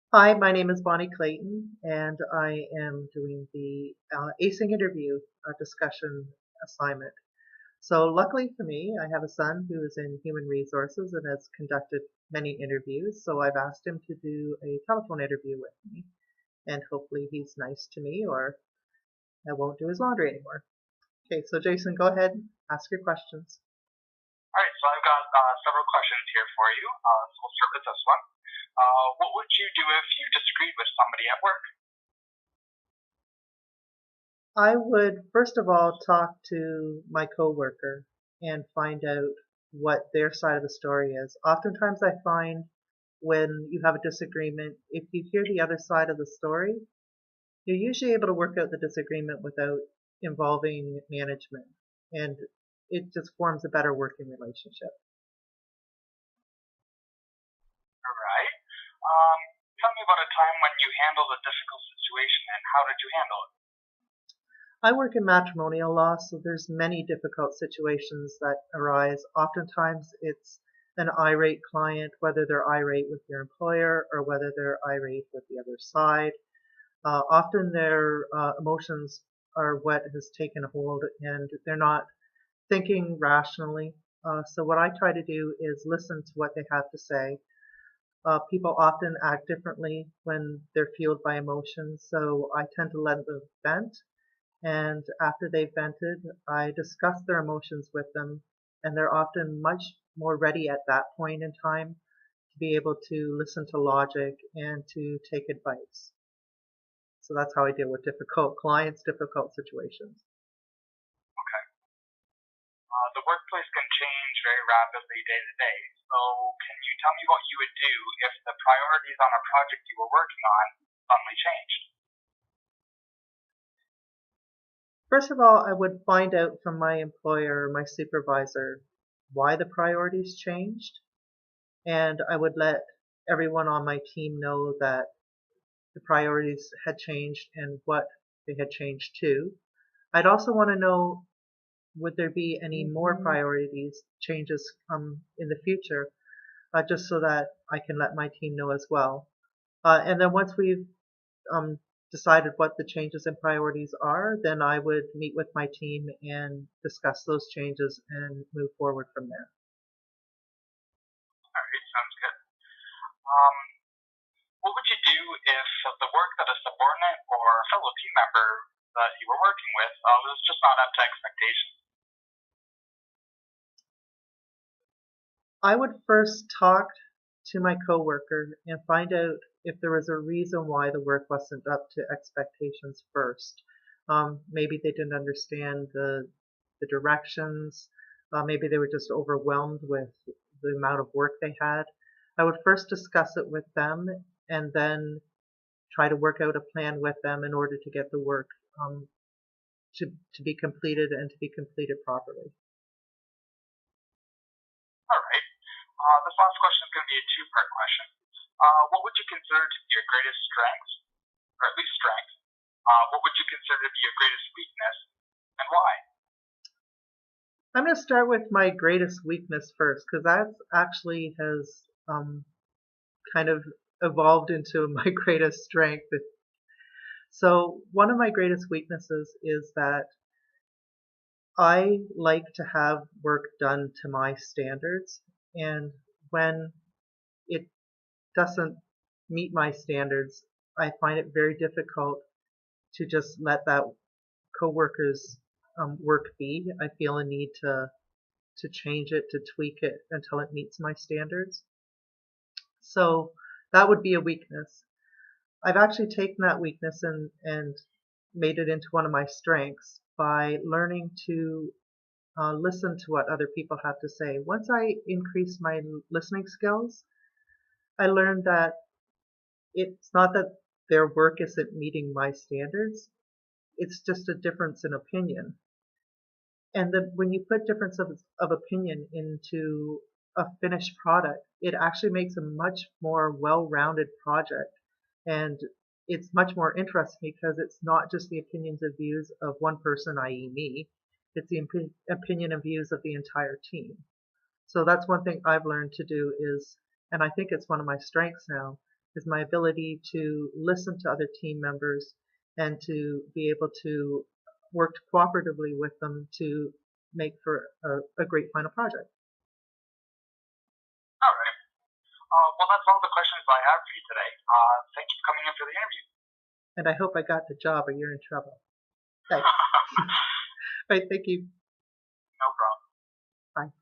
Hi, my name is Bonnie Clayton, and I am doing the ACing interview discussion assignment. So, luckily for me, I have a son who is in human resources and has conducted many interviews. So, I've asked him to do a telephone interview with me, and hopefully, he's nice to me or I won't do his laundry anymore. Okay, so Jason, go ahead, ask your questions. All right, so I've got several questions here for you. So we'll start with this one. What would you do if you disagreed with somebody at work? I would first of all talk to my coworker and find out what their side of the story is. Oftentimes I find when you have a disagreement, if you hear the other side of the story, you're usually able to work out the disagreement without involving management. And it just forms a better working relationship. All right. Um, Tell me about a time when you handled a difficult situation and how did you handle it? I work in matrimonial law, so there's many difficult situations that arise. Oftentimes it's an irate client, whether they're irate with their employer or whether they're irate with the other side. Often their emotions are what has taken hold and they're not thinking rationally. So what I try to do is listen to what they have to say. People often act differently when they're fueled by emotions, so I tend to let them vent, and after they've vented, I discuss their emotions with them, and they're often much more ready at that point in time to be able to listen to logic and to take advice. So that's how I deal with difficult clients, difficult situations. Okay. The workplace can change very rapidly day to day. So can you tell me what you would do if the priorities on a project you were working on suddenly changed? First of all, I would find out from my employer, my supervisor, why the priorities changed, and I would let everyone on my team know that the priorities had changed and what they had changed to. I'd also want to know, would there be any more priorities changes in the future, just so that I can let my team know as well. And then once we've um, decided what the changes and priorities are, then I would meet with my team and discuss those changes and move forward from there. All right, sounds good. Um, what would you do if the work that a subordinate or a fellow team member that you were working with was just not up to expectations? I would first talk to my coworker and find out if there was a reason why the work wasn't up to expectations first. Maybe they didn't understand the directions. Maybe they were just overwhelmed with the amount of work they had. I would first discuss it with them and then try to work out a plan with them in order to get the work um, to be completed and to be completed properly. All right. This last question is going to be a two-part question. What would you consider to be your greatest strength, or at least strength? What would you consider to be your greatest weakness, and why? I'm going to start with my greatest weakness first because that actually has kind of evolved into my greatest strength. So, one of my greatest weaknesses is that I like to have work done to my standards, and when it doesn't meet my standards, I find it very difficult to just let that coworker's work be. I feel a need to change it, to tweak it until it meets my standards. So that would be a weakness. I've actually taken that weakness and made it into one of my strengths by learning to listen to what other people have to say. Once I increased my listening skills, I learned that it's not that their work isn't meeting my standards, it's just a difference in opinion. And then when you put difference of opinion into a finished product, it actually makes a much more well-rounded project. And it's much more interesting because it's not just the opinions and views of one person, i.e. me, it's the opinion and views of the entire team. So that's one thing I've learned to do is, and I think it's one of my strengths now, is my ability to listen to other team members and to be able to work cooperatively with them to make for a great final project. All right. Well, that's all the questions I have for you today. Thank you for coming in for the interview. And I hope I got the job or you're in trouble. Thanks. All right, thank you. No problem. Bye.